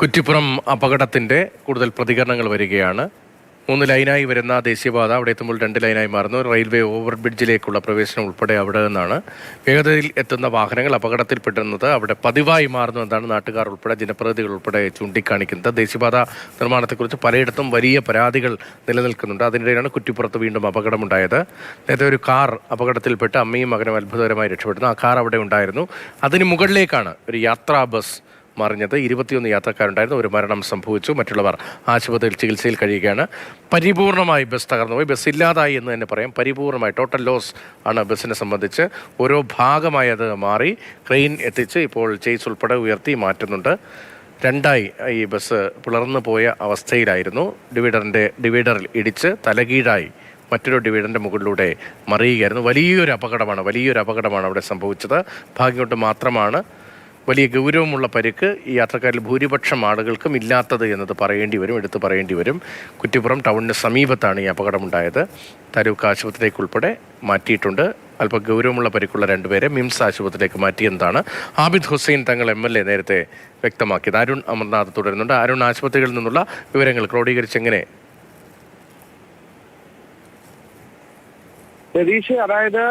കുറ്റിപ്പുറം അപകടത്തിന്റെ കൂടുതൽ പ്രതികരണങ്ങൾ വരികയാണ്. 3 ലൈനായി വരുന്ന ദേശീയപാത അവിടെ എത്തുമ്പോൾ 2 ലൈനായി മാറുന്നു. റെയിൽവേ ഓവർബ്രിഡ്ജിലേക്കുള്ള പ്രവേശനം ഉൾപ്പെടെ അവിടെ നിന്നാണ്. വേഗതയിൽ എത്തുന്ന വാഹനങ്ങൾ അപകടത്തിൽപ്പെടുന്നത് അവിടെ പതിവായി മാറുന്നു എന്നാണ് നാട്ടുകാർ ഉൾപ്പെടെ ജനപ്രതിനിധികൾ ഉൾപ്പെടെ ചൂണ്ടിക്കാണിക്കുന്നത്. ദേശീയപാത നിർമ്മാണത്തെക്കുറിച്ച് പലയിടത്തും വലിയ പരാതികൾ നിലനിൽക്കുന്നുണ്ട്. അതിനിടയിലാണ് കുറ്റിപ്പുറത്ത് വീണ്ടും അപകടമുണ്ടായത്. നേരത്തെ ഒരു കാർ അപകടത്തിൽപ്പെട്ട് അമ്മയും മകനും അത്ഭുതകരമായി രക്ഷപ്പെടുന്നു. ആ കാർ അവിടെ ഉണ്ടായിരുന്നു. അതിന് മുകളിലേക്കാണ് ഒരു യാത്രാ ബസ് മറിഞ്ഞത്. 21 യാത്രക്കാരുണ്ടായിരുന്നു. ഒരു മരണം സംഭവിച്ചു. മറ്റുള്ളവർ ആശുപത്രിയിൽ ചികിത്സയിൽ കഴിയുകയാണ്. പരിപൂർണമായി ബസ് തകർന്നുപോയി. ബസ് ഇല്ലാതായി എന്ന് തന്നെ പറയാം. പരിപൂർണമായി ടോട്ടൽ ലോസ് ആണ് ബസ്സിനെ സംബന്ധിച്ച്. ഓരോ ഭാഗമായി അത് മാറി ക്രെയിൻ എത്തിച്ച് ഇപ്പോൾ ചേസ് ഉൾപ്പെടെ ഉയർത്തി മാറ്റുന്നുണ്ട്. രണ്ടായി ഈ ബസ് പിളർന്നു പോയ അവസ്ഥയിലായിരുന്നു. ഡിവൈഡറിൽ ഇടിച്ച് തലകീഴായി മറ്റൊരു ഡിവൈഡറിൻ്റെ മുകളിലൂടെ മറിയുകയായിരുന്നു. വലിയൊരു അപകടമാണ് അവിടെ സംഭവിച്ചത്. ഭാഗ്യം കൊണ്ട് മാത്രമാണ് വലിയ ഗൗരവമുള്ള പരിക്ക് ഈ യാത്രക്കാരിൽ ഭൂരിപക്ഷം ആളുകൾക്കും ഇല്ലാത്തത് എന്നത് എടുത്തു പറയേണ്ടി വരും. കുറ്റിപ്പുറം ടൗണിന് സമീപത്താണ് ഈ അപകടമുണ്ടായത്. താലൂക്ക് ആശുപത്രിയിലേക്ക് ഉൾപ്പെടെ മാറ്റിയിട്ടുണ്ട്. അല്പം ഗൗരവമുള്ള പരിക്കുള്ള 2 പേരെ മിംസ് ആശുപത്രിയിലേക്ക് മാറ്റിയെന്നതാണ് ആബിദ് ഹുസൈൻ തങ്ങൾ MLA നേരത്തെ വ്യക്തമാക്കിയത്. അരുൺ അമർനാഥ് തുടരുന്നുണ്ട്. അരുൺ, ആശുപത്രികളിൽ നിന്നുള്ള വിവരങ്ങൾ ക്രോഡീകരിച്ചെങ്ങനെ? അതായത്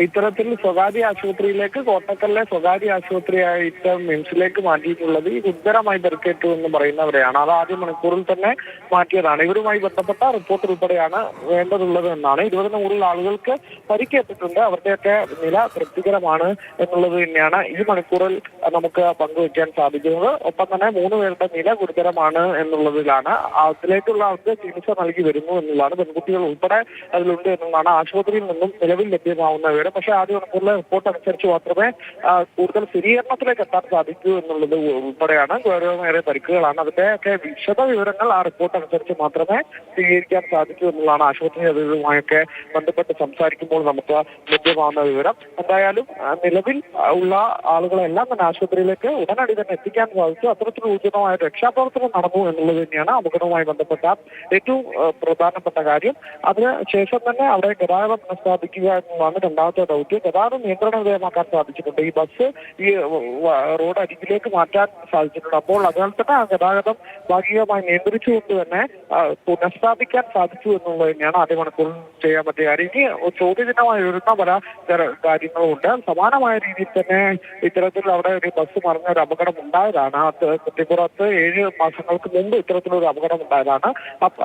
ഇത്തരത്തിൽ സ്വകാര്യ ആശുപത്രിയിലേക്ക് കോട്ടക്കലിലെ സ്വകാര്യ ആശുപത്രിയായിട്ട് മിംസിലേക്ക് മാറ്റിയിട്ടുള്ളത് ഈ ഗുരുതരമായി പരിക്കേറ്റു എന്ന് പറയുന്നവരെയാണ്. അത് ആദ്യ മണിക്കൂറിൽ തന്നെ മാറ്റിയതാണ്. ഇവരുമായി ബന്ധപ്പെട്ട റിപ്പോർട്ട് ഉൾപ്പെടെയാണ് വേണ്ടതുള്ളത് എന്നാണ്. 20-ന് മുകളിൽ ആളുകൾക്ക് പരിക്കേറ്റിട്ടുണ്ട്. അവരുടെയൊക്കെ നില തൃപ്തികരമാണ് എന്നുള്ളത് തന്നെയാണ് ഈ മണിക്കൂറിൽ നമുക്ക് പങ്കുവയ്ക്കാൻ സാധിക്കുന്നത്. ഒപ്പം തന്നെ 3 പേരുടെ നില ഗുരുതരമാണ് എന്നുള്ളതിലാണ്. അതിലേക്കുള്ള അവർക്ക് ചികിത്സ നൽകി വരുന്നു എന്നുള്ളതാണ്. പെൺകുട്ടികൾ ഉൾപ്പെടെ അതിലുണ്ട് എന്നുള്ളതാണ് ആശുപത്രിയിൽ നിന്നും നിലവിൽ ലഭ്യമാവുന്ന. പക്ഷേ ആദ്യ മണിക്കൂറിലെ റിപ്പോർട്ട് അനുസരിച്ച് മാത്രമേ കൂടുതൽ സ്ഥിരീകരണത്തിലേക്ക് എത്താൻ സാധിക്കൂ എന്നുള്ളത് ഉൾപ്പെടെയാണ്. ഗൗരവമേറിയ പരിക്കുകളാണ്. അതിന്റെയൊക്കെ വിശദ വിവരങ്ങൾ ആ റിപ്പോർട്ട് അനുസരിച്ച് മാത്രമേ സ്ഥിരീകരിക്കാൻ സാധിക്കൂ എന്നുള്ളതാണ് ആശുപത്രി അധികൃതരുമായൊക്കെ ബന്ധപ്പെട്ട് സംസാരിക്കുമ്പോൾ നമുക്ക് ലഭ്യമാവുന്ന വിവരം. എന്തായാലും നിലവിൽ ഉള്ള ആളുകളെല്ലാം തന്നെ ആശുപത്രിയിലേക്ക് ഉടനടി തന്നെ എത്തിക്കാൻ സാധിച്ചു. അത്തരത്തിൽ ഊർജിതമായ രക്ഷാപ്രവർത്തനം നടന്നു എന്നുള്ളത് തന്നെയാണ് അപകടവുമായി ബന്ധപ്പെട്ട ഏറ്റവും പ്രധാനപ്പെട്ട കാര്യം. അതിന് ശേഷം തന്നെ അവിടെ ഗതാഗതം പുനഃസ്ഥാപിക്കുക എന്നുള്ളതാണ് രണ്ടാമത്തെ ദൗത്യം. ഗതാഗതം നിയന്ത്രണ വിധേയമാക്കാൻ സാധിച്ചിട്ടുണ്ട്. ഈ ബസ് ഈ റോഡ് അരികിലേക്ക് മാറ്റാൻ സാധിച്ചിട്ടുണ്ട്. അപ്പോൾ അതിനാൽ തന്നെ ആ ഗതാഗതം ഭാഗികമായി നിയന്ത്രിച്ചുകൊണ്ട് തന്നെ പുനഃസ്ഥാപിക്കാൻ സാധിച്ചു എന്നുള്ളത് തന്നെയാണ് ആദ്യ മണിക്കൂറിൽ ചെയ്യാൻ പറ്റിയ കാര്യം. ഇനി ചോദ്യചിഹ്നമായി ഉയരുന്ന പല കാര്യങ്ങളുമുണ്ട്. സമാനമായ രീതിയിൽ തന്നെ ഇത്തരത്തിൽ അവിടെ ഒരു ബസ് മറിഞ്ഞ ഒരു അപകടം ഉണ്ടായതാണ്. കുറ്റിപ്പുറത്ത് 7 മാസങ്ങൾക്ക് മുമ്പ് ഇത്തരത്തിലൊരു അപകടം ഉണ്ടായതാണ്.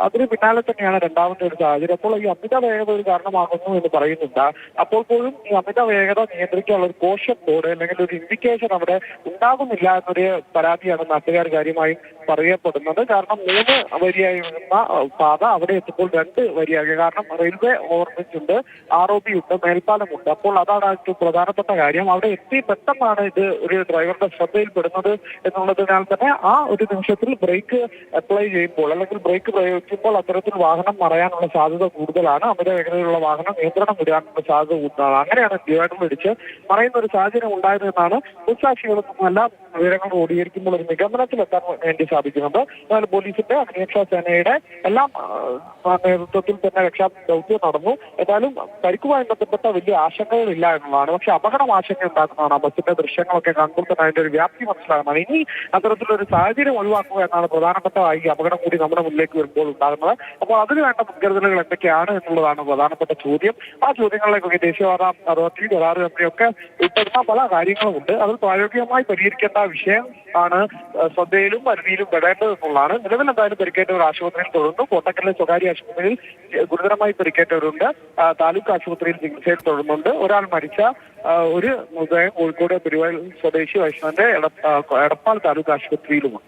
അതിന് പിന്നാലെ തന്നെയാണ് രണ്ടാമത്തെ ഒരു സാഹചര്യം. അപ്പോൾ ഈ അമിത വേഗത ഒരു കാരണമാകുന്നു എന്ന് പറയുന്നുണ്ട്. അപ്പോൾ പോലും ഈ അമിത വേഗത നിയന്ത്രിക്കാനുള്ള ഒരു കോഷൻ ബോർഡ് അല്ലെങ്കിൽ ഒരു ഇൻഡിക്കേഷൻ അവിടെ ഉണ്ടാകുന്നില്ല എന്നൊരു പരാതിയാണ് നാട്ടുകാർ കാര്യമായും പറയപ്പെടുന്നത്. കാരണം 3 വരിയായി വരുന്ന പാത അവിടെ എത്തുമ്പോൾ 2 വരിയാകുക. കാരണം റെയിൽവേ ഓവർബ്രിഡ്ജ് ഉണ്ട്, ROB ഉണ്ട്, മേൽപ്പാലമുണ്ട്. അപ്പോൾ അതാണ് ഏറ്റവും പ്രധാനപ്പെട്ട കാര്യം. അവിടെ എത്തി പെട്ടെന്നാണ് ഇത് ഒരു ഡ്രൈവറുടെ ശ്രദ്ധയിൽപ്പെടുന്നത് എന്നുള്ളതിനാൽ തന്നെ ആ ഒരു നിമിഷത്തിൽ ബ്രേക്ക് അപ്ലൈ ചെയ്യുമ്പോൾ അല്ലെങ്കിൽ ബ്രേക്ക് പ്രയോഗിക്കുമ്പോൾ അത്തരത്തിൽ വാഹനം മറയാനുള്ള സാധ്യത കൂടുതലാണ്. അമിത വേഗതയിലുള്ള വാഹനം നിയന്ത്രണം വിടാനുള്ള സാധ്യത കൂടുതലാണ്. അങ്ങനെയാണ് ഡിവൈഡർ ഇടിച്ച് മറയുന്ന ഒരു സാഹചര്യം ഉണ്ടായത് എന്നാണ് ദൃക്സാക്ഷികളൊന്നുമല്ല വിവരങ്ങൾ ക്രോഡീകരിക്കുമ്പോൾ ഒരു നിഗമനത്തിലെത്താൻ വേണ്ടി സാധിക്കുന്നത്. എന്നാൽ പോലീസിന്റെ അഗ്നിരക്ഷാ സേനയുടെ എല്ലാം നേതൃത്വത്തിൽ തന്നെ രക്ഷാ ദൗത്യം നടന്നു. എന്നാലും പരിക്കുമായി ബന്ധപ്പെട്ട വലിയ ആശങ്കകളില്ല എന്നുള്ളതാണ്. പക്ഷെ അപകടം ആശങ്ക ഉണ്ടാക്കുന്നതാണ്. ബസ്സിന്റെ ദൃശ്യങ്ങളൊക്കെ കാണുമ്പോൾ തന്നെ അതിന്റെ ഒരു വ്യാപ്തി മനസ്സിലാകുന്നതാണ്. ഇനി അത്തരത്തിലൊരു സാഹചര്യം ഒഴിവാക്കുക എന്നാണ് പ്രധാനപ്പെട്ട ഈ അപകടം കൂടി നമ്മുടെ മുന്നിലേക്ക് വരുമ്പോൾ ഉണ്ടാകുന്നത്. അപ്പോൾ അതിന് വേണ്ട മുൻകരുതലുകൾ എന്തൊക്കെയാണ് എന്നുള്ളതാണ് പ്രധാനപ്പെട്ട ചോദ്യം. ആ ചോദ്യങ്ങളിലേക്കൊക്കെ ദേശീയപാത അതോറിറ്റി ഗതാഗത കമ്പനിയൊക്കെ ഉൾപ്പെടുന്ന പല കാര്യങ്ങളുമുണ്ട്. അതിൽ പ്രായോഗികമായി പരിഹരിക്കേണ്ട വിഷയം ആണ് ശ്രദ്ധയിലും പരിധിയിലും പെടേണ്ടത് എന്നുള്ളതാണ്. നിലവിൽ എന്തായാലും പരിക്കേറ്റവർ ആശുപത്രിയിൽ തുടർന്നു. കോട്ടക്കലിലെ സ്വകാര്യ ആശുപത്രിയിൽ ഗുരുതരമായി പരിക്കേറ്റവരുണ്ട്. താലൂക്ക് ആശുപത്രിയിൽ ചികിത്സയിൽ തുടരുന്നുണ്ട്. ഒരാൾ മരിച്ച ഒരു മൃതദേഹം കോഴിക്കോട് പെരുവയൽ സ്വദേശി വൈഷ്ണവന്റെ എടപ്പാൾ താലൂക്ക് ആശുപത്രിയിലുമാണ്.